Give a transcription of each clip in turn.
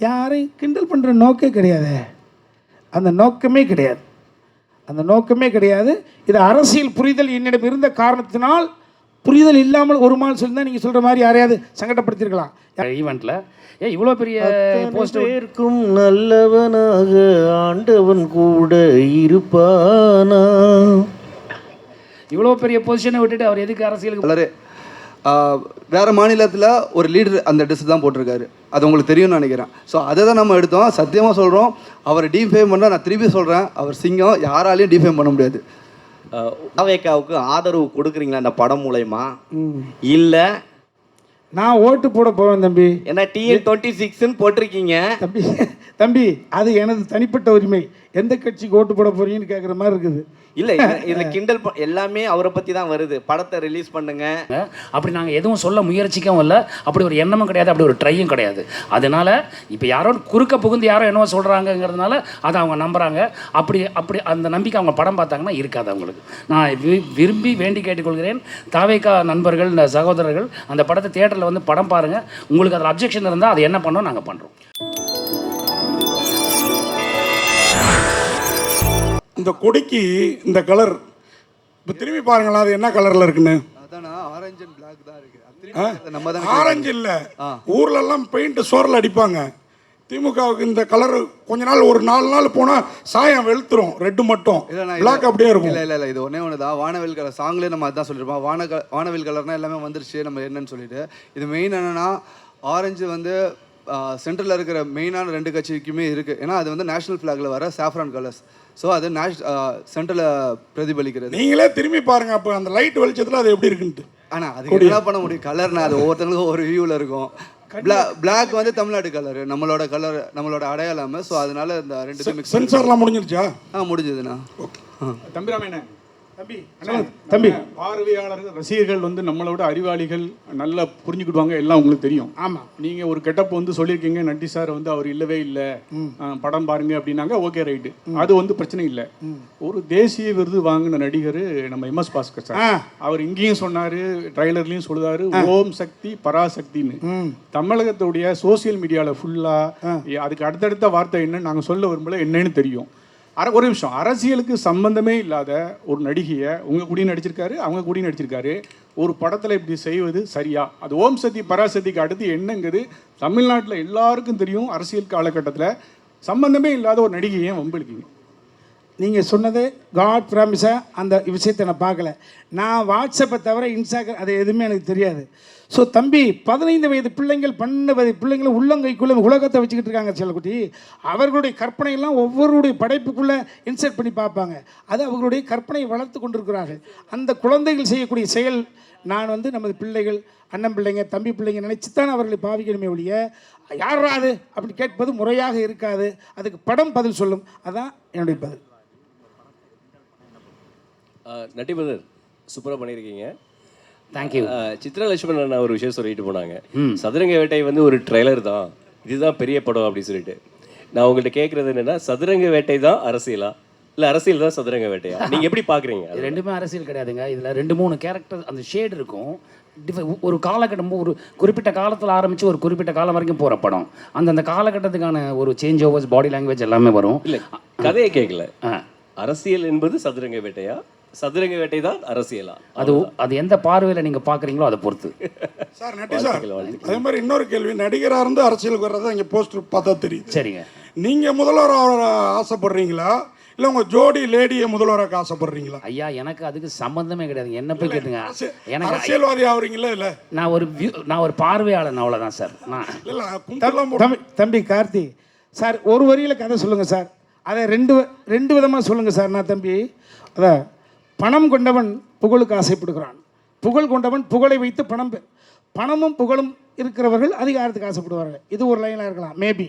யாரையும் கிண்டல் பண்ணுற நோக்கே கிடையாது. அந்த நோக்கமே கிடையாது. அந்த நோக்கமே கிடையாது. இது அரசியல் புரிதல் என்னிடம் இருந்த காரணத்தினால், புரிதல் இல்லாமல் ஒரு மால் சொல்லி தான் நீங்கள் சொல்கிற மாதிரி யாரையாவது சங்கடப்படுத்திருக்கலாம். ஈவெண்ட்டில் இவ்வளோ பெரிய போஸ்டர் இருக்கும் நல்லவனாக ஆண்டவன் கூட இருப்பானா. இவ்வளோ பெரிய பொசிஷனை விட்டுட்டு அவர் எதுக்கு அரசியலுக்கு? கலரு வேறு மாநிலத்தில் ஒரு லீடர் அந்த ட்ரெஸ் தான் போட்டிருக்காரு. அது உங்களுக்கு தெரியும்னு நினைக்கிறேன். ஸோ அதை தான் நம்ம எடுத்தோம். சத்தியமாக சொல்கிறோம், அவரை டீஃபேம் பண்ணால் நான் திருப்பி சொல்கிறேன், அவர் சிங்கம், யாராலையும் டீஃபேம் பண்ண முடியாது. தாவேக்காவுக்கு ஆதரவு கொடுக்குறீங்களா அந்த படம் மூலயமா? இல்லை நான் ஓட்டு போட போவேன் தம்பி. ஏன்னா TN26ன்னு போட்டிருக்கீங்க. தம்பி அது எனது தனிப்பட்ட உரிமை. எந்த கட்சிக்கு ஓட்டு போட போறீங்கன்னு கேட்குற மாதிரி இருக்குது. இல்லை இதில் கிண்டல் எல்லாமே அவரை பற்றி தான் வருது. படத்தை ரிலீஸ் பண்ணுங்க அப்படி நாங்கள் எதுவும் சொல்ல முயற்சிக்கவும் இல்லை. அப்படி ஒரு எண்ணமும் கிடையாது, அப்படி ஒரு ட்ரையும் கிடையாது. அதனால இப்போ யாரோ குறுக்க புகுந்து யாரோ என்னவோ சொல்கிறாங்கங்கிறதுனால அதை அவங்க நம்புகிறாங்க. அப்படி அப்படி அந்த நம்பிக்கை அவங்க படம் பார்த்தாங்கன்னா இருக்காது அவங்களுக்கு. நான் விரும்பி வேண்டி கேட்டுக்கொள்கிறேன், தாவேக்கா நண்பர்கள், சகோதரர்கள், அந்த படத்தை தியேட்டரில் வந்து படம் பாருங்கள். உங்களுக்கு அதில் அப்ஜெக்ஷன் இருந்தால் அது என்ன பண்ணோம் நாங்கள் பண்ணுறோம். இந்த கொடிக்கு இந்த கலர் இப்போ திரும்பி பாருங்களா, அது என்ன கலரில் இருக்குன்னு. ஆரஞ்சு அண்ட் பிளாக் தான் இருக்குது. ஆரஞ்சு இல்லை, ஊர்லெல்லாம் பெயிண்ட் சோரில் அடிப்பாங்க. திமுகவுக்கு இந்த கலர் கொஞ்ச நாள், ஒரு 4 நாள் போனால் சாயம் வெளுத்துரும். ரெட்டு மட்டும், பிளாக் அப்படியே இருக்கும். இல்லை இது ஒன்று தான். வானவில் கலர் சாங்லேயே நம்ம அதுதான் சொல்லியிருப்போம். வானவில் கலர்னால் எல்லாமே வந்துருச்சு நம்ம என்னன்னு சொல்லிட்டு. இது மெயின் என்னென்னா, ஆரஞ்சு வந்து சென்ட்ரலில் இருக்கிற மெயினான 2 கட்சிக்குமே இருக்குது. ஏன்னா அது வந்து நேஷனல் ஃப்ளாகில் வர சாஃப்ரான் கலர்ஸ். ஸோ அது சென்ட்ரலில் பிரதிபலிக்கிறது. நீங்களே திரும்பி பாருங்கள் அப்போ அந்த லைட் வெளிச்சத்தில் அது எப்படி இருக்குன்ட்டு. ஆனால் அதுக்கு என்ன பண்ண முடியும், கலர்னா அது ஒவ்வொருத்தங்களுக்கும் ஒரு வியூவில் இருக்கும். பிளாக் வந்து தமிழ்நாடு கலர், நம்மளோட கலர், நம்மளோட அடையாளம். ஸோ அதனால இந்த 2 சென்சார்லாம் முடிஞ்சிருச்சா? முடிஞ்சதுண்ணா. தம்பிராமண்ணே, தம்பி பார்வையாளர்கள், ரசிகர்கள் வந்து நம்மளோட அறிவாளிகள், நல்லா புரிஞ்சுக்கிடுவாங்க, எல்லாம் உங்களுக்கு தெரியும். ஆமாம். நீங்கள் ஒரு கெட்டப் வந்து சொல்லியிருக்கீங்க, நட்டி சார் வந்து அவர் இல்லவே இல்லை, படம் பாருங்க அப்படின்னாங்க. ஓகே ரைட்டு, அது வந்து பிரச்சனை இல்லை. ஒரு தேசிய விருது வாங்கின நடிகர் நம்ம MS பாஸ்கர் சார், அவர் இங்கேயும் சொன்னார், ட்ரைலர்லையும் சொல்லுதாரு, ஓம் சக்தி பராசக்தின்னு. தமிழகத்துடைய சோசியல் மீடியாவில் ஃபுல்லாக அதுக்கு அடுத்தடுத்த வார்த்தை என்னன்னு நாங்கள் சொல்ல விரும்பல, என்னன்னு தெரியும். ஒரு நிமிஷம், அரசியலுக்கு சம்பந்தமே இல்லாத ஒரு நடிகையை உங்கள் கூடயும் நடிச்சிருக்காரு, அவங்க கூடயும் நடிச்சிருக்காரு. ஒரு படத்தில் இப்படி செய்வது சரியா? அது ஓம் சக்தி பராசக்திக்கு அடுத்து என்னங்கிறது தமிழ்நாட்டில் எல்லாருக்கும் தெரியும். அரசியல் காலகட்டத்தில் சம்பந்தமே இல்லாத ஒரு நடிகையை வம்பிழுக்கீங்க. நீங்கள் சொன்னது காட் ப்ராமிஸாக அந்த விஷயத்தை நான் பார்க்கல. நான் வாட்ஸ்அப்பை தவிர இன்ஸ்டாகிராம் அது எதுவுமே எனக்கு தெரியாது. ஸோ தம்பி, 15 வயது பிள்ளைங்கள், 12 வயது பிள்ளைங்களை உள்ளங்கைக்குள்ளே உலகத்தை வச்சுக்கிட்டு இருக்காங்க செல்லக்குட்டி. அவர்களுடைய கற்பனையெல்லாம் ஒவ்வொருடைய படைப்புக்குள்ளே இன்சர்ட் பண்ணி பார்ப்பாங்க. அது அவர்களுடைய கற்பனையை வளர்த்து கொண்டிருக்கிறார்கள். அந்த குழந்தைகள் செய்யக்கூடிய செயல், நான் வந்து நமது பிள்ளைகள், அண்ணன் பிள்ளைங்க, தம்பி பிள்ளைங்க நினைச்சுத்தான் அவர்களை பாவிக்கணுமே ஒழிய, யாராது அப்படி கேட்பது முறையாக இருக்காது. அதுக்கு படம் பதில் சொல்லும். அதான் என்னுடைய பதில். நட்டி பிரதர், சூப்பராக பண்ணியிருக்கீங்க. தேங்க்யூ. சித்ரா லட்சுமணன் ஒரு விஷயம் சொல்லிட்டு போனாங்க, சதுரங்க வேட்டை வந்து ஒரு ட்ரெய்லர் தான், இதுதான் பெரிய படம் அப்படின்னு சொல்லிட்டு. நான் உங்கள்கிட்ட கேட்குறது என்னென்னா, சதுரங்க வேட்டை தான் அரசியலா, இல்லை அரசியல் தான் சதுரங்க வேட்டையா? நீங்கள் எப்படி பார்க்குறீங்க? இது ரெண்டுமே அரசியல் கிடையாதுங்க. இதில் 2-3 கேரக்டர், அந்த ஷேட் இருக்கும். ஒரு காலகட்டம், ஒரு குறிப்பிட்ட காலத்தில் ஆரம்பித்து ஒரு குறிப்பிட்ட காலம் வரைக்கும் போகிற படம். அந்தந்த காலகட்டத்துக்கான ஒரு சேஞ்ச் ஓவர்ஸ், பாடி லாங்குவேஜ் எல்லாமே வரும். இல்லை, கதையை கேட்கல. அரசியல் என்பது சதுரங்க வேட்டையா, சதுரங்க வேட்டை தான் அரசியலா? அது எந்த பார்வையில் நீங்கள் பார்க்குறீங்களோ அதை பொறுத்து. சார் நட்டி சார், அதே மாதிரி இன்னொரு கேள்வி, நடிகராக இருந்து அரசியலுக்கு வர்றதா இங்கே போஸ்டர் பார்த்தா தெரியுது. சரிங்க. நீங்கள் முதல்வராக ஆசைப்படுறீங்களா, இல்லை உங்கள் ஜோடி லேடியை முதல்வராக ஆசைப்படுறீங்களா? ஐயா, எனக்கு அதுக்கு சம்பந்தமே கிடையாது. என்ன போய் கேட்டுங்க. எனக்கு அரசியல்வாதி ஆகுறீங்களா? இல்லை, நான் ஒரு பார்வையாளன், அவ்வளோதான் சார். தம்பி கார்த்தி சார், ஒரு வரியில் கதை சொல்லுங்கள் சார். அதை ரெண்டு விதமாக சொல்லுங்கள் சார். நான் தம்பி, அதான் பணம் கொண்டவன் புகழுக்கு ஆசைப்படுகிறான், புகழ் கொண்டவன் புகழை வைத்து பணமும் புகழும் இருக்கிறவர்கள் அதிகாரத்துக்கு ஆசைப்படுவார்கள். இது ஒரு லைனாக இருக்கலாம் மேபி.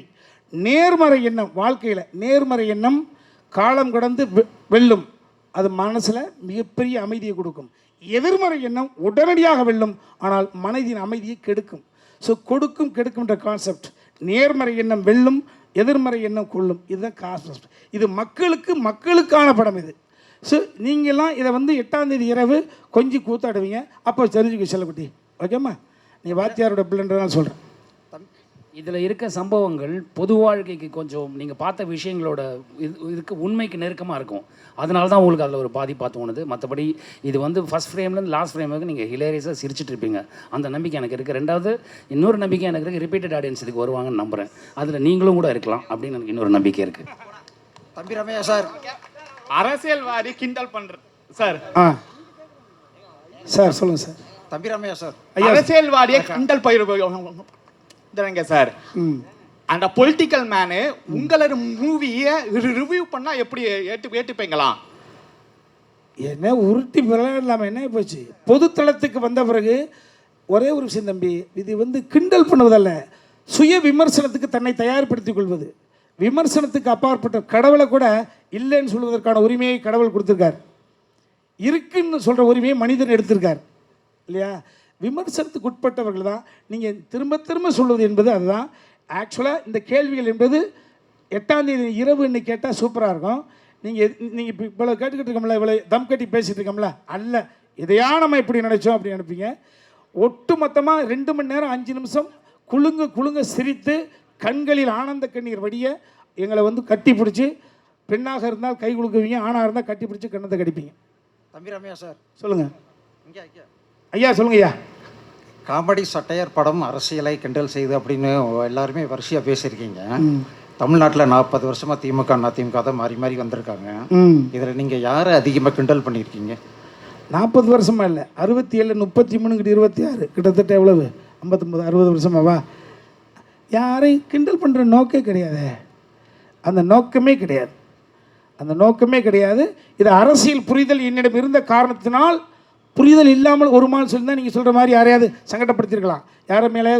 நேர்மறை எண்ணம், வாழ்க்கையில் நேர்மறை எண்ணம் காலம் கடந்து வெல்லும். அது மனசில் மிகப்பெரிய அமைதியை கொடுக்கும். எதிர்மறை எண்ணம் உடனடியாக வெல்லும், ஆனால் மனதின் அமைதியை கெடுக்கும். ஸோ கொடுக்கும் கெடுக்கும்ன்ற கான்செப்ட். நேர்மறை எண்ணம் வெல்லும், எதிர்மறை எண்ணம் கொள்ளும். இதுதான் கான்செப்ட். இது மக்களுக்கான படம் இது. ஸோ நீங்கள்லாம் இதை வந்து 8ஆம் தேதி இரவு கொஞ்சம் கூத்தாடுவீங்க, அப்போ தெரிஞ்சுக்க செல்லக்குட்டி. ஓகேம்மா, நீ வாத்தியாரோட பிள்ளைன்றதான் சொல்கிறேன். இதில் இருக்க சம்பவங்கள் பொது வாழ்க்கைக்கு கொஞ்சம் நீங்கள் பார்த்த விஷயங்களோட இதுக்கு உண்மைக்கு நெருக்கமாக இருக்கும். அதனால தான் உங்களுக்கு அதில் ஒரு பாதிப்பாக தோணுது. மற்றபடி இது வந்து ஃபஸ்ட் ஃப்ரேம்லேருந்து லாஸ்ட் ஃப்ரேம் வரைக்கும் நீங்கள் ஹிலேரியஸாக சிரிச்சிட்டு இருப்பீங்க. அந்த நம்பிக்கை எனக்கு இருக்குது. ரெண்டாவது இன்னொரு நம்பிக்கை எனக்கு இருக்குது, ரிப்பீட்டட் ஆடியன்ஸ் இதுக்கு வருவாங்கன்னு நம்புகிறேன். அதில் நீங்களும் கூட இருக்கலாம் அப்படின்னு எனக்கு இன்னொரு நம்பிக்கை இருக்குது. தம்பி ரமையா சார், அரசியல்வாதி கிண்டல் பண்ற சார், சார் சொல்லுங்கள் சார். தம்பி ரமையா சார், அரசியல்வாதியை கிண்டல் பயிர் சார். அந்த பொலிட்டிக்கல் மேனு உங்களோட மூவியை ரிவ்யூ பண்ணா எப்படி ஏற்றுப்பீங்களா? என்ன உருட்டி விளையாடலாமல் என்ன போச்சு? பொதுத்தளத்துக்கு வந்த பிறகு ஒரே ஒரு விஷயம் தம்பி, இது வந்து கிண்டல் பண்ணுவதல்ல, சுய விமர்சனத்துக்கு தன்னை தயார்படுத்திக் கொள்வது. விமர்சனத்துக்கு அப்பாற்பட்ட கடவுளை கூட இல்லைன்னு சொல்வதற்கான உரிமையை கடவுள் கொடுத்துருக்கார். இருக்குன்னு சொல்கிற உரிமையை மனிதன் எடுத்திருக்கார் இல்லையா? விமர்சனத்துக்கு உட்பட்டவர்கள் தான் நீங்கள் திரும்ப திரும்ப சொல்வது என்பது அதுதான். ஆக்சுவலாக இந்த கேள்விகள் என்பது 8ஆம் தேதி இரவுன்னு கேட்டால் சூப்பராக இருக்கும். நீங்கள் இப்போ இவ்வளோ கேட்டுக்கிட்டு இருக்கோம்ல, இவ்வளோ தம் கட்டி பேசிகிட்டு இருக்கோம்ல, அல்ல இதையா நம்ம இப்படி நினச்சோம் அப்படி நினைப்பீங்க. ஒட்டு மொத்தமாக 2 மணி நேரம் 5 நிமிஷம் குலுங்க சிரித்து கண்களில் ஆனந்த கண்ணீர் வடிய எங்களை வந்து கட்டி பிடிச்சி, பெண்ணாக இருந்தால் கை குலுக்குவீங்க, ஆணாக இருந்தால் கட்டி பிடிச்சி கண்ணத்தை கடிப்பீங்க. தம்பி ரமையா சார் சொல்லுங்கள் இங்கே ஐயா. சொல்லுங்க ஐயா. காமெடி சட்டையர் படம் அரசியலை கிண்டல் செய்து அப்படின்னு எல்லாருமே வரிசையாக பேசியிருக்கீங்க. தமிழ்நாட்டில் 40 வருஷமாக திமுக அதிமுக தான் மாறி மாறி வந்திருக்காங்க. இதில் நீங்கள் யாரை அதிகமாக கிண்டல் பண்ணியிருக்கீங்க? 40 வருஷமா இல்லை, 67 33 26 கிட்டத்தட்ட எவ்வளவு 59 60 வருஷமாவா? யாரையும் கிண்டல் பண்ணுற நோக்கே கிடையாது. அந்த நோக்கமே கிடையாது. இது அரசியல் புரிதல் என்னிடம் இருந்த காரணத்தினால், புரிதல் இல்லாமல் ஒரு மால் சொல்லியிருந்தால் நீங்கள் சொல்கிற மாதிரி யாரையாவது சங்கடப்படுத்தியிருக்கலாம். யாரை மேலே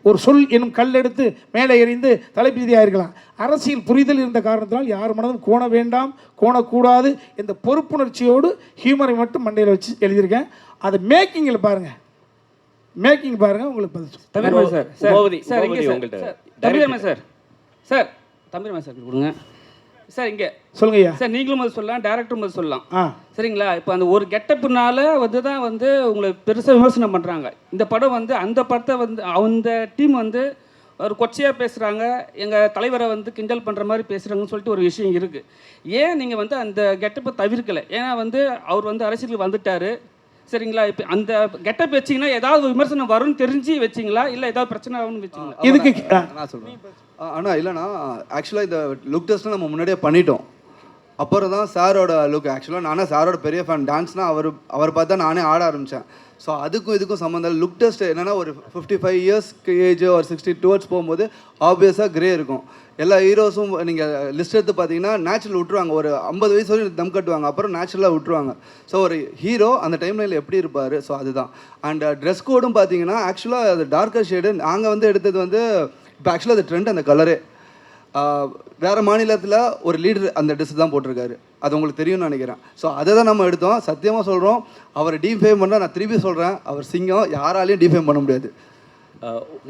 ஒரு சொல் என்னும் கல் எடுத்து மேலே எறிந்து தலைப்பீதியாக இருக்கலாம். அரசியல் புரிதல் இருந்த காரணத்தினால் யார் மனதும் கோண வேண்டாம், கோணக்கூடாது என்ற பொறுப்புணர்ச்சியோடு ஹியூமரை மட்டும் மண்டையில் வச்சு எழுதியிருக்கேன். அதை மேக்கிங்கில் பாருங்கள், உங்களுக்கு பதில் கொடுங்க சார். இங்கே சொல்லுங்க ஐயா. சார், நீங்களும் அது சொல்லலாம், டேரக்டரும் அது சொல்லலாம். சரிங்களா? இப்போ அந்த ஒரு கெட்டப்புனால தான் உங்களை பெருசாக விமர்சனம் பண்ணுறாங்க. இந்த படம் அந்த படத்தை அந்த டீம் ஒரு கொச்சையாக பேசுகிறாங்க, எங்கள் தலைவரை கிண்டல் பண்ணுற மாதிரி பேசுகிறாங்கன்னு சொல்லிட்டு ஒரு விஷயம் இருக்குது. ஏன் நீங்கள் அந்த கெட்டப்பை தவிர்க்கலை? ஏன்னா அவர் அரசியலுக்கு வந்துட்டார். சரிங்களா? இப்போ அந்த கெட்டப் வச்சிங்கன்னா ஏதாவது விமர்சனம் வரும்னு தெரிஞ்சு வச்சிங்களா, இல்லை ஏதாவது பிரச்சனை ஆகும்னு வச்சிங்களா? இதுக்கு நான் சொல்கிறேன். ஆனால் இல்லைண்ணா, ஆக்சுவலாக இந்த லுக் டெஸ்ட்டு நம்ம முன்னாடியே பண்ணிட்டோம். அப்புறம் தான் சாரோட லுக். ஆக்சுவலாக நானே சாரோட பெரிய ஃபேன். டான்ஸ்னால் அவர் பார்த்து தான் நானே ஆட ஆரம்பித்தேன். ஸோ அதுக்கும் இதுக்கும் சம்மந்தம் இல்லை. லுக் டெஸ்ட் என்னென்னா ஒரு 55 இயர்ஸ்க்கு ஏஜ் ஒரு 60 டுவர்ட்ஸ் போகும்போது ஆப்வியஸாக கிரே இருக்கும். எல்லா ஹீரோஸும் நீங்கள் லிஸ்ட் எடுத்து பார்த்தீங்கன்னா நேச்சுரல் விட்டுருவாங்க. ஒரு 50 வயசு வரைக்கும் தம் கட்டுவாங்க, அப்புறம் நேச்சுரலாக விட்டுருவாங்க. ஸோ ஒரு ஹீரோ அந்த டைம்லைனில் எப்படி இருப்பார், ஸோ அதுதான். அண்ட் ட்ரெஸ் கோடும் பார்த்தீங்கன்னா ஆக்சுவலாக அது டார்க்கர் ஷேடு. நாங்கள் எடுத்தது இப்போ ஆக்சுவலாக அது ட்ரெண்ட், அந்த கலரே. வேறு மாநிலத்தில் ஒரு லீடர் அந்த ட்ரெஸ் தான் போட்டிருக்காரு, அது உங்களுக்கு தெரியும்னு நினைக்கிறேன். ஸோ அதை தான் நம்ம எடுத்தோம். சத்தியமாக சொல்கிறோம், அவரை டீஃபேம் பண்ணால், நான் திருப்பி சொல்கிறேன், அவர் சிங்கம், யாராலையும் டீஃபேம் பண்ண முடியாது.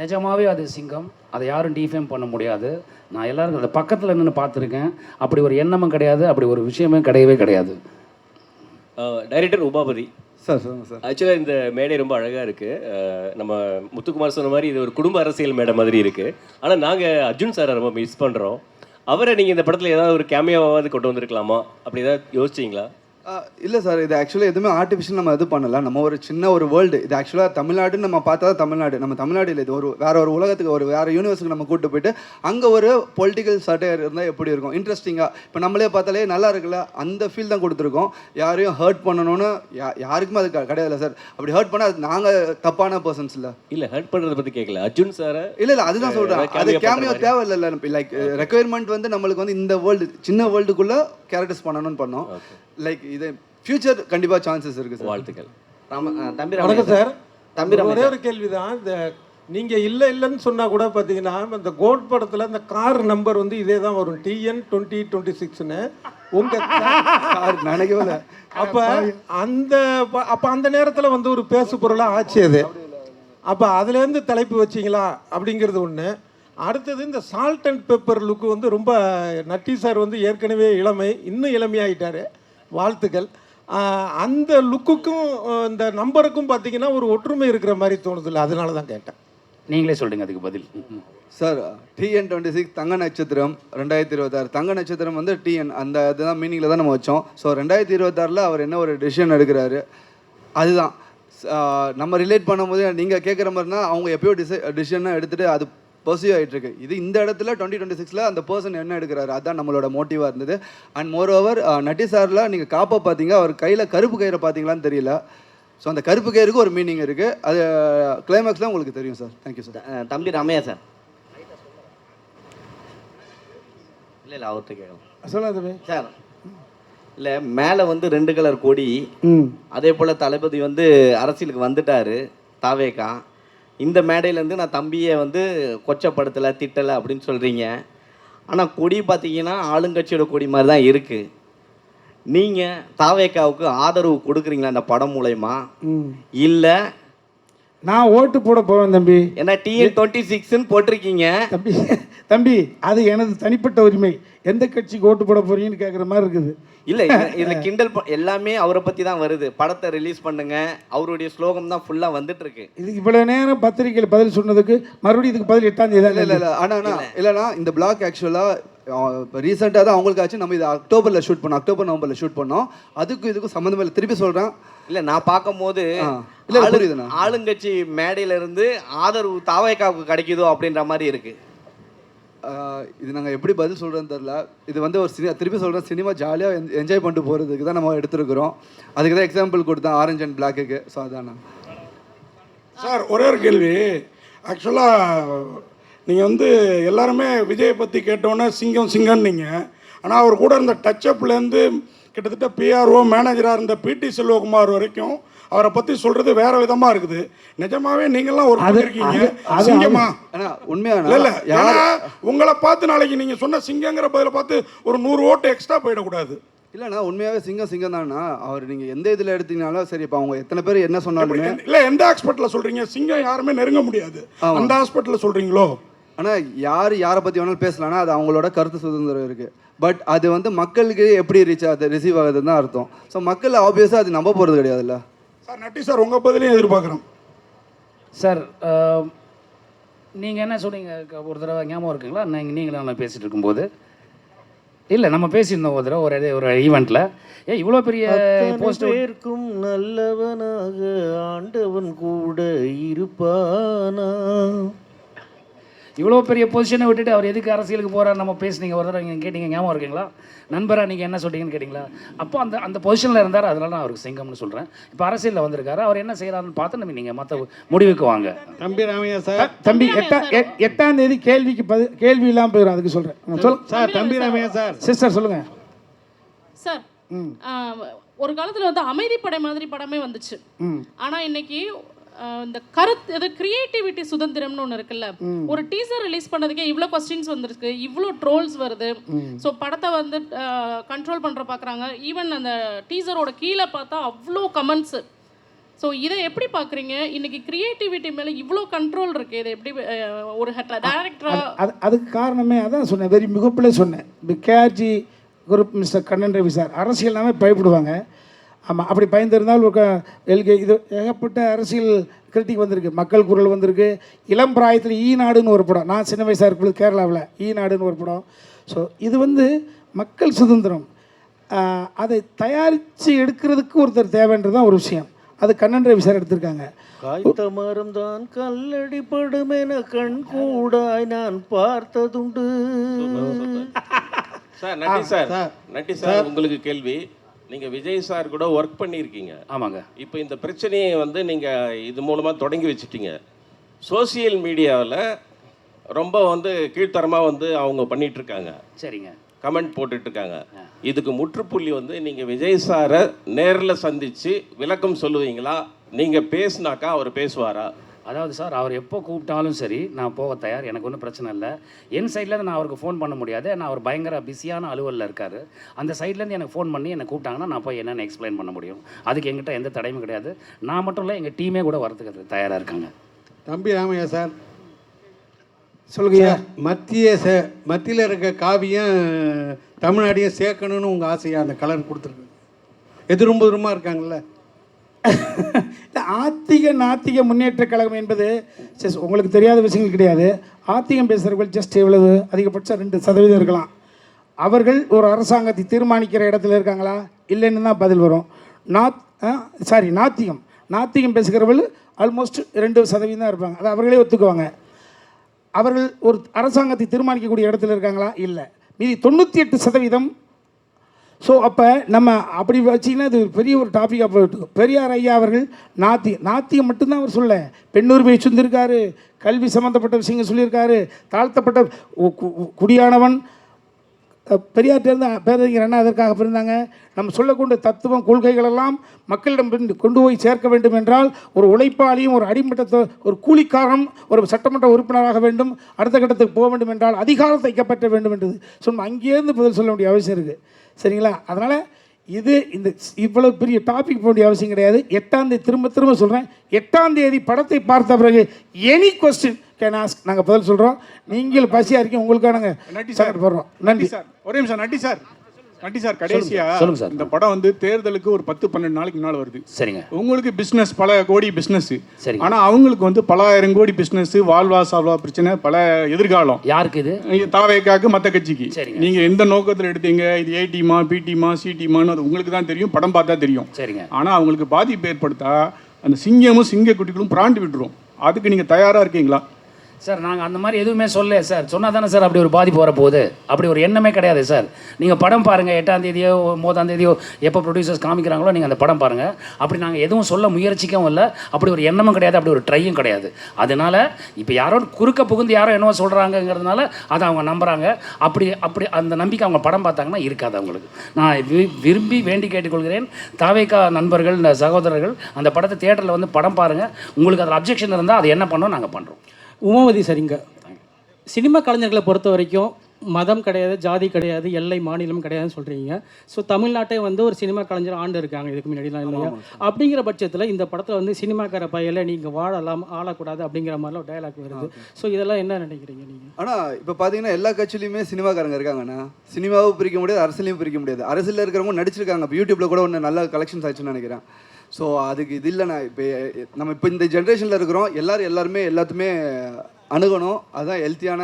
நிஜமாவே அது சிங்கம், அதை யாரும் டீஃபேம் பண்ண முடியாது. நான் எல்லாருக்கும் அந்த பக்கத்தில் நின்று பார்த்துருக்கேன். அப்படி ஒரு எண்ணமும் கிடையாது, அப்படி ஒரு விஷயமே கிடையவே கிடையாது. டைரக்டர் உமாபதி சார் சொல்லுங்கள் சார். ஆக்சுவலாக இந்த மேடை ரொம்ப அழகாக இருக்குது. நம்ம முத்துக்குமார் சொன்ன மாதிரி இது ஒரு குடும்ப அரசியல் மேடை மாதிரி இருக்குது. ஆனால் நாங்கள் அர்ஜுன் சாரை ரொம்ப மிஸ் பண்ணுறோம். அவரை நீங்கள் இந்த படத்தில் ஏதாவது ஒரு கேமியாவாவது கொண்டு வந்திருக்கலாமா, அப்படி ஏதாவது யோசிச்சிங்களா? இல்லை சார், இது ஆக்சுவலாக எதுவுமே ஆர்டிஃபிஷியல் நம்ம இது பண்ணல. நம்ம ஒரு சின்ன ஒரு வேர்ல்டு. இது ஆக்சுவலாக தமிழ்நாடுன்னு நம்ம பார்த்தா தான் தமிழ்நாடு. நம்ம தமிழ்நாடு இல்லை, இது வேறு உலகத்துக்கு, வேறு யூனிவர்ஸுக்கு நம்ம கூப்பிட்டு போயிட்டு அங்கே ஒரு பொலிட்டிக்கல் சட்டையர் இருந்தால் எப்படி இருக்கும், இன்ட்ரெஸ்டிங்காக. இப்போ நம்மளே பார்த்தாலே நல்லா இருக்குல்ல, அந்த ஃபீல் தான் கொடுத்துருக்கோம். யாரையும் ஹர்ட் பண்ணணும்னு யாருக்குமே அது கிடையாது சார். அப்படி ஹர்ட் பண்ணால் அது நாங்கள் தப்பான பர்சன்ஸ் இல்லை. இல்லை, ஹர்ட் பண்ணுறதை பற்றி கேட்கல, அர்ஜுன் சாரை. இல்லை அதுதான் சொல்கிறேன். அது கேமியோ தேவையில்லை. லைக் ரெக்குயர்மெண்ட் நம்மளுக்கு இந்த வேர்ல்டு, சின்ன வேர்ல்டுக்குள்ளே கேரக்டர்ஸ் பண்ணணும்னு பண்ணோம். லைக் இது ஃபியூச்சர் கண்டிப்பாக சான்சஸ் இருக்குது சார். வாழ்த்துக்கள். வணக்கம் சார். ஒரே ஒரு கேள்வி தான். இந்த நீங்கள் இல்லைன்னு சொன்னால் கூட பார்த்தீங்கன்னா, இந்த கோட் படத்தில் இந்த கார் நம்பர் இதே தான் வரும், TN 2026ன்னு. உங்கள் கார் நினைக்கல. அப்போ அந்த நேரத்தில் ஒரு பேசு பொருளாக ஆச்சு அது. அப்போ அதுலேருந்து தலைப்பு வச்சிங்களா அப்படிங்கிறது ஒன்று. அடுத்தது இந்த சால்ட் அண்ட் பெப்பர் லுக்கு ரொம்ப நட்டி சார் ஏற்கனவே இன்னும் இளமையாகிட்டார். வாழ்த்துக்கள். அந்த லுக்குக்கும் இந்த நம்பருக்கும் பார்த்தீங்கன்னா ஒரு ஒற்றுமை இருக்கிற மாதிரி தோணுதில்ல, அதனால தான் கேட்டேன். நீங்களே சொல்லுங்க அதுக்கு பதில். சார் TN26 தங்க நட்சத்திரம் 2026 தங்க நட்சத்திரம் வந்து TN அந்த இதுதான் மீனிங்கில் தான் நம்ம வச்சோம். ஸோ 2026 அவர் என்ன ஒரு டெசிஷன் எடுக்கிறாரு அதுதான் நம்ம ரிலேட் பண்ணும்போது நீங்கள் கேட்குற மாதிரினா அவங்க எப்பயோ டிசிஷனாக எடுத்துகிட்டு அது பர்சியூ ஆகிட்டுருக்கு. இது இந்த இடத்துல 2026 அந்த பர்சன் என்ன எடுக்கிறாரு அதுதான் நம்மளோட மோட்டிவாக இருந்தது. அண்ட் மோர் ஓவர் நட்டி சாரில் நீங்கள் காப்பை பார்த்தீங்க, அவர் கையில் கருப்பு கயிறை பார்த்தீங்களான்னு தெரியல. ஸோ அந்த கருப்பு கயிறுக்கு ஒரு மீனிங் இருக்குது, அது கிளைமேக்ஸில் உங்களுக்கு தெரியும் சார். Thank you sir. தம்பி ராமையா சார். இல்லை அவர்கிட்ட கேட்கலாம் சொல்லாதவே சார். இல்லை மேலே வந்து 2 கலர் கொடி, அதே போல் தளபதி வந்து அரசியலுக்கு வந்துட்டாரு தாவேக்கா. இந்த மேடையிலேருந்து நான் தம்பியை வந்து கொச்சப்படுத்தலை திட்டலை அப்படின்னு சொல்கிறீங்க. ஆனால் கொடி பார்த்தீங்கன்னா ஆளுங்கட்சியோட கொடி மாதிரி தான் இருக்குது. நீங்கள் தாவேக்காவுக்கு ஆதரவு கொடுக்குறீங்களா இந்த படம் மூலயமா? இல்லை நான் ஓட்டு போட போவேன் தம்பி. ஏன்னா TN26ன்னு போட்டிருக்கீங்க. தம்பி அது எனது தனிப்பட்ட உரிமை. எந்த கட்சிக்கு ஓட்டு போட போறீங்கன்னு கேட்குற மாதிரி இருக்குது. இல்லை இதில் கிண்டல் எல்லாமே அவரை பற்றி தான் வருது. படத்தை ரிலீஸ் பண்ணுங்க, அவருடைய ஸ்லோகம் தான் ஃபுல்லாக வந்துட்டு இருக்கு. இதுக்கு இவ்வளோ நேரம் பத்திரிகையில் பதில் சொன்னதுக்கு மறுபடியும் இதுக்கு பதில் 8ஆம் தேதி. இல்லை ஆனால் இல்லைனா இந்த பிளாக் ஆக்சுவலாக இப்போ ரீசெண்டாக தான் அவங்களுக்கு ஆச்சு. நம்ம இது அக்டோபரில் ஷூட் பண்ணோம், அக்டோபர் நவம்பரில் ஷூட் பண்ணோம். அதுக்கும் இதுக்கும் சம்மந்தம் இல்லை. திருப்பி சொல்கிறேன், இல்லை நான் பார்க்கும்போது ஆளுங்கட்சி மேடையிலிருந்து ஆதரவு தாவேக்காவுக்கு கிடைக்குதோ அப்படின்ற மாதிரி இருக்கு. இது நாங்கள் எப்படி பதில் சொல்கிறோன்னு தெரில. இது வந்து ஒரு திருப்பி சொல்கிறேன், சினிமா ஜாலியாக என்ஜாய் பண்ணிட்டு போகிறதுக்கு தான் நம்ம எடுத்துருக்குறோம். அதுக்கு தான் எக்ஸாம்பிள் கொடுத்தேன் ஆரஞ்ச் அண்ட் பிளாக்குக்கு. ஸோ அதான் சார் ஒரே ஒரு கேள்வி. ஆக்சுவலாக நீங்கள் வந்து எல்லாருமே விஜயை பற்றி கேட்டோன்னே சிங்கம் சிங்கம்னீங்க. ஆனால் அவர் கூட இருந்த டச்சப்லேருந்து கிட்டத்தட்ட PRO மேனேஜராக இருந்த PT செல்வகுமார் வரைக்கும் அவரை பற்றி சொல்கிறது வேற விதமாக இருக்குது. நிஜமாவே நீங்கள்லாம் ஒரு இருக்கீங்க சிங்கமா? உண்மையான இல்லை ஏன்னா உங்களை பார்த்து நாளைக்கு நீங்கள் சொன்ன சிங்கங்கிற பதிலை பார்த்து ஒரு 100 ஓட்டு எக்ஸ்ட்ரா போயிடக்கூடாது. இல்லைண்ணா உண்மையாகவே சிங்கம் தானா அவர். நீங்கள் எந்த இதில் எடுத்தீங்கனாலும் சரி. இப்போ அவங்க எத்தனை பேர் என்ன சொன்னாலுமே இல்லை எந்த ஹாஸ்பிட்டலில் சொல்கிறீங்க சிங்கம் யாருமே நெருங்க முடியாது, அந்த ஹாஸ்பிட்டலில் சொல்கிறீங்களோ? ஆனால் யாரை பற்றி வேணாலும் பேசலாம்னா அது அவங்களோட கருத்து சுதந்திரம் இருக்குது. பட் அது வந்து மக்களுக்கு எப்படி ரிசீவ் ஆகுதுன்னு தான் அர்த்தம். ஸோ மக்கள் ஆப்வியஸாக அது நம்ப போகிறது கிடையாதுல்ல சார். நட்டி சார் உங்கள் பதிலையும் எதிர்பார்க்குறோம் சார். நீங்கள் என்ன சொன்னீங்க ஒரு தடவை ஞாபகம் இருக்குங்களா? நீங்களும் நான் பேசிகிட்டு இருக்கும்போது இல்லை நம்ம பேசியிருந்தோம் ஒரு தடவை ஒரு ஈவெண்ட்டில். இவ்வளோ பெரிய போஸ்டர் இருக்கும் நல்லவனாக ஆண்டவன் கூட இருப்பானா. இவ்வளோ பெரிய பொசிஷனை விட்டுட்டு அவர் எதுக்கு அரசியலுக்கு போகிறார் நம்ம பேசுனீங்க ஒரு தடவை நீங்கள் கேட்டீங்க ஞாபகம் இருக்குங்களா? நண்பராக நீங்கள் என்ன சொல்கிறீங்கன்னு கேட்டிங்களா? அப்போ அந்த பொசிஷனில் இருந்தார், அதனால நான் அவருக்கு சிங்கம்னு சொல்கிறேன். இப்போ அரசியலில் வந்திருக்காரு, அவர் என்ன செய்கிறாருன்னு பார்த்து நம்ம நீங்கள் மற்ற முடிவுக்கு வாங்க. தம்பி ராமையா சார். தம்பி 8ஆம் தேதி கேள்வி இல்லாமல் போயிடும், அதுக்கு சொல்கிறேன். சார் தம்பி ராமையா சார். சிஸ்டர் சொல்லுங்கள் சார். ஒரு காலத்தில் வந்து அமைதிப்படை மாதிரி படமே வந்துச்சு. ஆனால் இன்னைக்கு இந்த கருத்து கிரியேட்டிவிட்டி சுதந்திரம்னு ஒன்று இருக்குல்ல. ஒரு டீசர் ரிலீஸ் பண்ணதுக்கே இவ்வளோ கொஸ்டின்ஸ் வந்துருக்கு, இவ்வளோ ட்ரோல்ஸ் வருது. ஸோ படத்தை வந்து கண்ட்ரோல் பண்ணுற பார்க்குறாங்க. ஈவன் அந்த டீசரோட கீழே பார்த்தா அவ்வளோ கமெண்ட்ஸு. ஸோ இதை எப்படி பார்க்குறீங்க? இன்னைக்கு கிரியேட்டிவிட்டி மேலே இவ்வளோ கண்ட்ரோல் இருக்குது, இதை எப்படி ஒரு டேரக்டராக? அதுக்கு காரணமே அதான் சொன்னேன், வெரி மிகப்பிள்ளை சொன்னேன். KRG group mister Kannan Ravi sir அரசியல்னாவே பயப்படுவாங்க. ஆமாம், அப்படி பயந்துருந்தால் இது ஏகப்பட்ட அரசியல் கிரிட்டிக் வந்திருக்கு, மக்கள் குரல் வந்திருக்கு. இளம் பிராயத்தில் ஈநாடுன்னு ஒரு படம், நான் சின்ன வயசாக இருக்கும்போது கேரளாவில் ஈநாடுன்னு ஒரு படம். ஸோ இது வந்து மக்கள் சுதந்திரம். அதை தயாரித்து எடுக்கிறதுக்கு ஒருத்தர் தேவைன்றதான் ஒரு விஷயம். அது கண்ணன் ரவி சார் எடுத்திருக்காங்க. காய்த்த மரம் தான் கல்லடி படும் என கண் கூடாய் நான் பார்த்ததுண்டு. சார் நட்டி சார் உங்களுக்கு கேள்வி. நீங்கள் விஜய் சார் கூட ஒர்க் பண்ணியிருக்கீங்க. ஆமாங்க. இப்போ இந்த பிரச்சனையை வந்து நீங்கள் இது மூலமாக தொடங்கி வச்சுட்டீங்க. சோசியல் மீடியாவில் ரொம்ப வந்து கீழ்த்தரமாக வந்து அவங்க பண்ணிகிட்ருக்காங்க. சரிங்க. கமெண்ட் போட்டுட்ருக்காங்க. இதுக்கு முற்றுப்புள்ளி வந்து நீங்கள் விஜய் சாரை நேரில் சந்தித்து விளக்கம் சொல்லுவீங்களா? நீங்கள் பேசுனாக்கா அவர் பேசுவாரா? அதாவது சார், அவர் எப்போ கூப்பிட்டாலும் சரி நான் போக தயார், எனக்கு ஒன்றும் பிரச்சனை இல்லை. என் சைட்லேருந்து நான் அவருக்கு ஃபோன் பண்ண முடியாது, நான் அவர் பயங்கர பிஸியான அலுவலில் இருக்கார். அந்த சைட்லேருந்து எனக்கு ஃபோன் பண்ணி என்னை கூப்பிட்டாங்கன்னா நான் போய் என்னென்னு எக்ஸ்பிளைன் பண்ண முடியும். அதுக்கு எங்கிட்ட எந்த தடையும் கிடையாது. நான் மட்டும் இல்லை, எங்கள் டீமே கூட வரதுக்கு தயாராக இருக்காங்க. தம்பி ராமையா சார் சொல்லுங்க. மத்தியில் இருக்க காவியும் தமிழ்நாடையும் சேர்க்கணும்னு உங்கள் ஆசையாக அந்த கலர் கொடுத்துருக்கு. எதிர்புறமாக இருக்காங்கல்ல, ஆத்திக நாத்திக முன்னேற்ற கழகம் என்பது உங்களுக்கு தெரியாத விஷயங்கள் கிடையாது. ஆத்திகம் பேசுகிறவர்கள் ஜஸ்ட் எவ்வளவு அதிகபட்சம் 2% இருக்கலாம். அவர்கள் ஒரு அரசாங்கத்தை தீர்மானிக்கிற இடத்துல இருக்காங்களா இல்லைன்னு தான் பதில் வரும். நாத்திகம் பேசுகிறவர்கள் ஆல்மோஸ்ட் 2% தான் இருப்பாங்க. அதை அவர்களே ஒத்துக்குவாங்க. அவர்கள் ஒரு அரசாங்கத்தை தீர்மானிக்கக்கூடிய இடத்துல இருக்காங்களா இல்லை. மீதி 98%. ஸோ அப்போ நம்ம அப்படி வச்சிங்கன்னா இது பெரிய ஒரு டாப்பிக்காக போயிட்டு. பெரியார் ஐயா அவர்கள் நாத்தியம் மட்டும்தான் அவர் சொல்ல, பெண்ணுரிமையை சொல்லியிருக்காரு, கல்வி சம்மந்தப்பட்ட விஷயங்கள் சொல்லியிருக்காரு, தாழ்த்தப்பட்ட குடியானவன். பெரியார்ட்டேருந்து பேரறிஞர் அண்ணா அதற்காக பிறந்தாங்க. நம்ம சொல்லக்கூடிய தத்துவம் கொள்கைகளெல்லாம் மக்களிடம் கொண்டு போய் சேர்க்க வேண்டும் என்றால் ஒரு உழைப்பாளியும் ஒரு அடிமட்டத்தை ஒரு கூலிக்காரன் ஒரு சட்டமன்ற உறுப்பினராக வேண்டும். அடுத்த கட்டத்துக்கு போக வேண்டும் என்றால் அதிகாரத்தை கைப்பற்ற வேண்டும் என்றது சொன்ன அங்கேருந்து பதில் சொல்ல வேண்டிய அவசியம் இருக்குது. சரிங்களா? அதனால் இந்த இவ்வளோ பெரிய டாபிக் போக வேண்டிய அவசியம் கிடையாது. 8ஆம் தேதி திரும்ப சொல்கிறேன், 8ஆம் தேதி படத்தை பார்த்த பிறகு எனி கொஸ்டின் கேன் ஆஸ்க், நாங்கள் பதில் சொல்கிறோம். நீங்கள் பசியாக இருக்கீங்க, உங்களுக்காக நாங்கள் நன்றி சார் போடுறோம். நன்றி சார். ஒரே நிமிஷம். நன்றி சார். கடைசியா இந்த படம் வந்து தேர்தலுக்கு ஒரு 10-12 நாளைக்கு முன்னால் வருது. சரிங்க. உங்களுக்கு பிஸ்னஸ் பல கோடி பிஸ்னஸ், சரி. ஆனால் அவங்களுக்கு வந்து பல ஆயிரம் கோடி பிஸ்னஸ், வாழ்வா சால்வா பிரச்சனை, பல எதிர்காலம். யாருக்கு இது? தாவேக்காக்கு, மற்ற கட்சிக்கு. நீங்க எந்த நோக்கத்தில் எடுத்தீங்க, இது ஏ டீமா பி டீமா சி டீமான்னு அது உங்களுக்கு தான் தெரியும், படம் பார்த்தா தெரியும். சரிங்க. ஆனால் அவங்களுக்கு பாதிப்பு ஏற்படுத்தா அந்த சிங்கமும் சிங்க குட்டிகளும் பிராண்டு விட்டுரும். அதுக்கு நீங்கள் தயாராக இருக்கீங்களா? சார் நாங்கள் அந்த மாதிரி எதுவுமே சொல்லல சார். சொன்னால் தானே சார் அப்படி ஒரு பாதிப்பு வரப்போகுது. அப்படி ஒரு எண்ணமே கிடையாது சார். நீங்கள் படம் பாருங்கள், 8ஆம் தேதியோ 9ஆம் தேதியோ எப்போ ப்ரொடியூசர்ஸ் காமிக்கிறாங்களோ நீங்கள் அந்த படம் பாருங்கள். அப்படி நாங்கள் எதுவும் சொல்ல முயற்சிக்கவும் இல்லை. அப்படி ஒரு எண்ணமும் கிடையாது, அப்படி ஒரு ட்ரையும் கிடையாது. அதனால் இப்போ யாரோ குறுக்க புகுந்து யாரோ என்னவோ சொல்கிறாங்கங்கிறதுனால அதை அவங்க நம்புகிறாங்க. அப்படி அந்த நம்பிக்கை அவங்க படம் பார்த்தாங்கன்னா இருக்காது அவங்களுக்கு. நான் விரும்பி வேண்டி கேட்டுக்கொள்கிறேன், தாவேக்கா நண்பர்கள், சகோதரர்கள் அந்த படத்தை தியேட்டரில் வந்து படம் பாருங்கள். உங்களுக்கு அதில் அப்ஜெக்ஷன் இருந்தால் அது என்ன பண்ணோம் நாங்கள் பண்ணுறோம். உமாவதி சார், இங்கே சினிமா கலைஞர்களை பொறுத்த வரைக்கும் மதம் கிடையாது, ஜாதி கிடையாது, எல்லை மாநிலம் கிடையாதுன்னு சொல்கிறீங்க. ஸோ தமிழ்நாட்டை வந்து ஒரு சினிமா கலைஞர் ஆண்டு இருக்காங்க இதுக்கு முன்னாடிலாம் இல்லையா? அப்படிங்கிற பட்சத்தில் இந்த படத்தில் வந்து சினிமாக்கார பையில நீங்கள் வாழலாம் ஆளக்கூடாது அப்படிங்கிற மாதிரிலாம் ஒரு டயலாக் வருது. ஸோ இதெல்லாம் என்ன நினைக்கிறீங்க நீங்கள்? ஆனால் இப்போ பார்த்தீங்கன்னா எல்லா கட்சியிலையுமே சினிமாக்காரங்க இருக்காங்கண்ணா. சினிமாவும் பிரிக்க முடியாது, அரசியலையும் பிரிக்க முடியாது. அரசியலில் இருக்கிறவங்க நடிச்சிருக்காங்க. இப்போ யூடியூப்பில் கூட ஒன்று நல்ல கலெக்ஷன்ஸ் ஆச்சுன்னு நினைக்கிறேன். ஸோ அதுக்கு இது இல்லைண்ணா. இப்போ இந்த ஜென்ரேஷனில் இருக்கிறோம், எல்லாருமே எல்லாத்துமே அணுகணும். அதுதான் ஹெல்த்தியான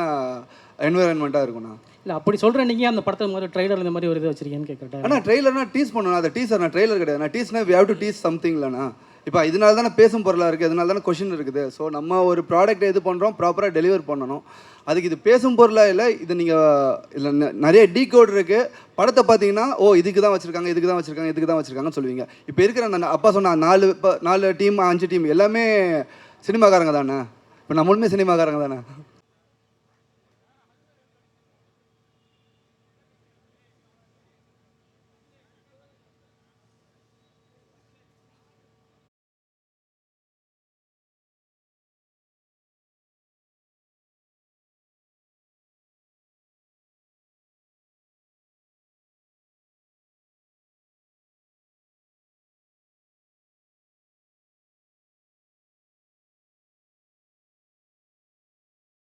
என்விரான்மெண்ட்டாக இருக்கும்ண்ணா. இல்லை அப்படி சொல்கிறேன். நீங்கள் அந்த படத்தை மாதிரி ட்ரெய்லர் இந்த மாதிரி ஒரு இது வச்சிருக்கீங்கன்னு கேட்குறேன். ஆனால் ட்ரெய்லர்னா டீஸ் பண்ணணும். அதை டீசர்ண்ணா, ட்ரெய்லர் கிடையாது. நான் டீஸ்னா we have to tease something இல்லைண்ணா. இப்போ இதனால தானே பேசும் பொருளாக இருக்குது, இதனால தானே கொஷின் இருக்குது. ஸோ நம்ம ஒரு ப்ராடக்ட் எது பண்ணுறோம் ப்ராப்பராக டெலிவர் பண்ணணும். அதுக்கு இது பேசும் பொருளாக இல்லை. இது நீங்கள் இல்லை நிறைய டீகோட் இருக்குது. படத்தை பார்த்தீங்கன்னா இதுக்கு தான் வச்சுருக்காங்க, இதுக்கு தான் வச்சுருக்காங்க, இதுக்கு தான் வச்சுருக்காங்கன்னு சொல்லுவீங்க. இப்போ இருக்கிற அந்த அப்பா சொன்ன 4 டீம் 5 டீம் எல்லாமே சினிமாக்காரங்க தானே. இப்போ நம்மளுமே சினிமாக்காரங்க தானே.